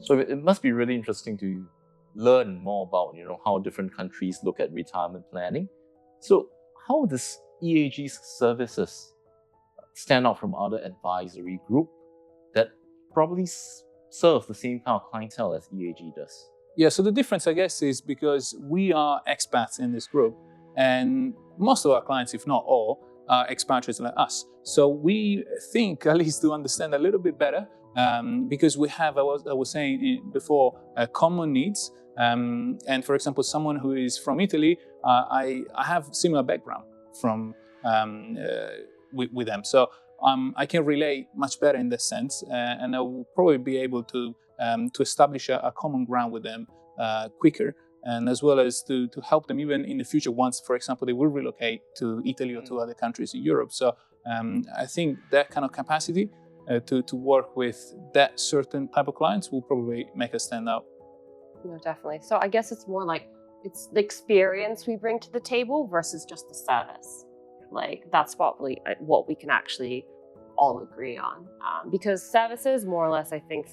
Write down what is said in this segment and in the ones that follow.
So it must be really interesting to learn more about, how different countries look at retirement planning. So how does EAG's services stand out from other advisory group that probably serve the same kind of clientele as EAG does? Yeah, so the difference, I guess, is because we are expats in this group, and most of our clients, if not all, are expatriates like us. So we think, at least to understand a little bit better, because we have, I was saying before, common needs. And for example, someone who is from Italy, I have similar background from with them. So I can relate much better in that sense, and I will probably be able to establish a common ground with them quicker, and as well as to help them even in the future once, for example, they will relocate to Italy or to other countries in Europe. So I think that kind of capacity to work with that certain type of clients will probably make us stand out. No, definitely. So I guess it's more like it's the experience we bring to the table versus just the service. Like that's probably what we can actually all agree on. Because services, more or less, I think,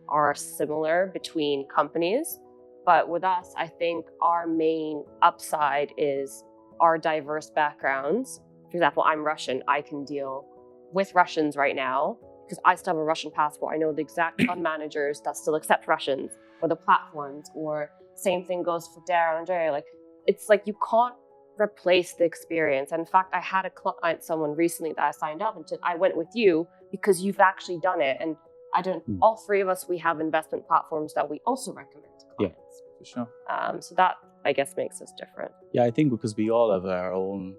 are similar between companies. But with us, I think our main upside is our diverse backgrounds. For example, I'm Russian. I can deal with Russians right now because I still have a Russian passport. I know the exact fund managers that still accept Russians, or the platforms, or same thing goes for Darragh and Andrea. Like, it's like you can't replace the experience. And in fact, I had a client, someone recently that I signed up and said, I went with you because you've actually done it. And all three of us, we have investment platforms that we also recommend to clients. Yeah, for sure. So that, I guess, makes us different. Yeah, I think because we all have our own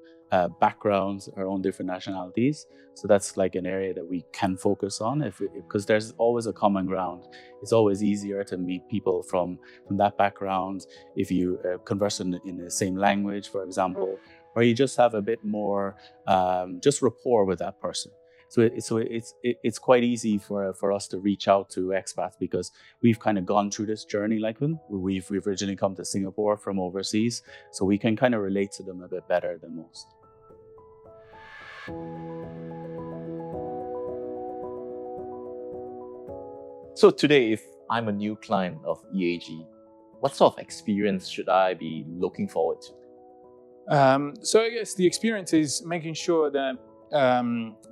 backgrounds, our own different nationalities. So that's like an area that we can focus on because there's always a common ground. It's always easier to meet people from that background if you converse in the same language, for example, or you just have a bit more just rapport with that person. So it's quite easy for us to reach out to expats because we've kind of gone through this journey like them. We've originally come to Singapore from overseas, so we can kind of relate to them a bit better than most. So today, if I'm a new client of EAG, what sort of experience should I be looking forward to? So I guess the experience is making sure that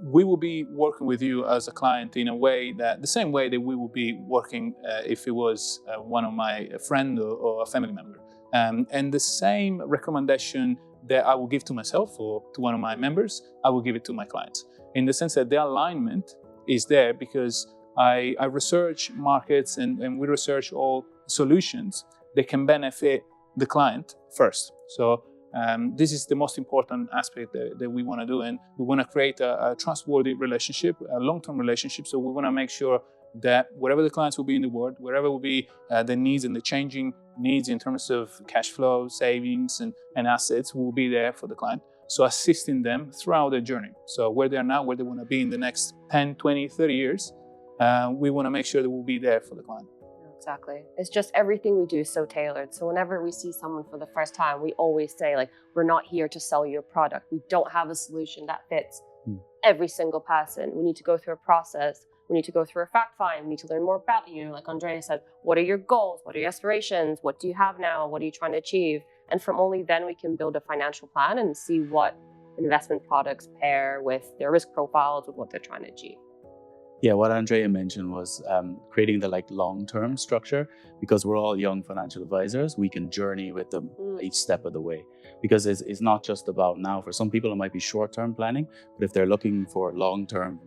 we will be working with you as a client in a way that the same way that we will be working if it was one of my friend or a family member, and the same recommendation that I will give to myself or to one of my members, I will give it to my clients, in the sense that the alignment is there because I research markets and we research all solutions that can benefit the client first. So this is the most important aspect that we want to do, and we want to create a trustworthy relationship, a long-term relationship. So we want to make sure that wherever the clients will be in the world, wherever will be the needs and the changing needs in terms of cash flow, savings, and assets, will be there for the client. So assisting them throughout their journey. So where they are now, where they want to be in the next 10, 20, 30 years, we want to make sure that we'll be there for the client. Exactly. It's just everything we do is so tailored. So whenever we see someone for the first time, we always say, like, we're not here to sell you a product. We don't have a solution that fits every single person. We need to go through a process. We need to go through a fact find. We need to learn more about you. Like Andrea said, what are your goals? What are your aspirations? What do you have now? What are you trying to achieve? And from only then we can build a financial plan and see what investment products pair with their risk profiles, with what they're trying to achieve. Yeah, what Andrea mentioned was creating the long-term structure, because we're all young financial advisors. We can journey with them each step of the way, because it's not just about now. For some people, it might be short-term planning, but if they're looking for long-term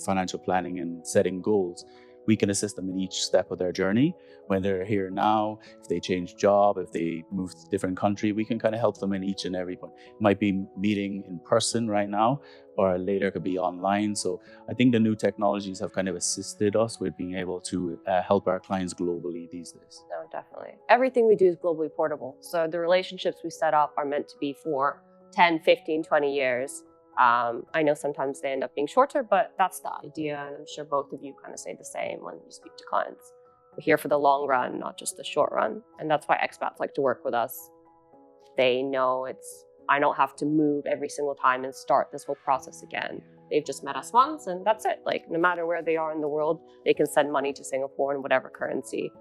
financial planning and setting goals, we can assist them in each step of their journey. When they're here now, if they change job, if they move to a different country, we can kind of help them in each and every point. It might be meeting in person right now, or later it could be online. So I think the new technologies have kind of assisted us with being able to help our clients globally these days. No, definitely. Everything we do is globally portable. So the relationships we set up are meant to be for 10, 15, 20 years. I know sometimes they end up being shorter, but that's the idea. And I'm sure both of you kind of say the same when you speak to clients. We're here for the long run, not just the short run. And that's why expats like to work with us. They know it's I don't have to move every single time and start this whole process again. They've just met us once and that's it. Like no matter where they are in the world, they can send money to Singapore in whatever currency,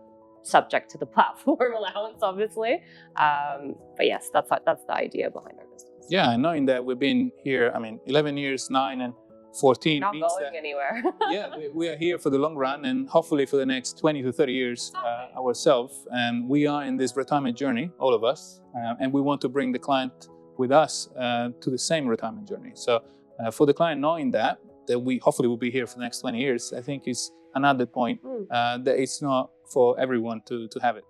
subject to the platform allowance, obviously. But yes, that's the idea behind our business. Yeah, knowing that we've been here, 11 years, 9 and 14 Not means going that, anywhere. yeah, we are here for the long run and hopefully for the next 20 to 30 years ourselves. And we are in this retirement journey, all of us, and we want to bring the client with us to the same retirement journey. So for the client knowing that we hopefully will be here for the next 20 years, I think is another point that it's not for everyone to have it.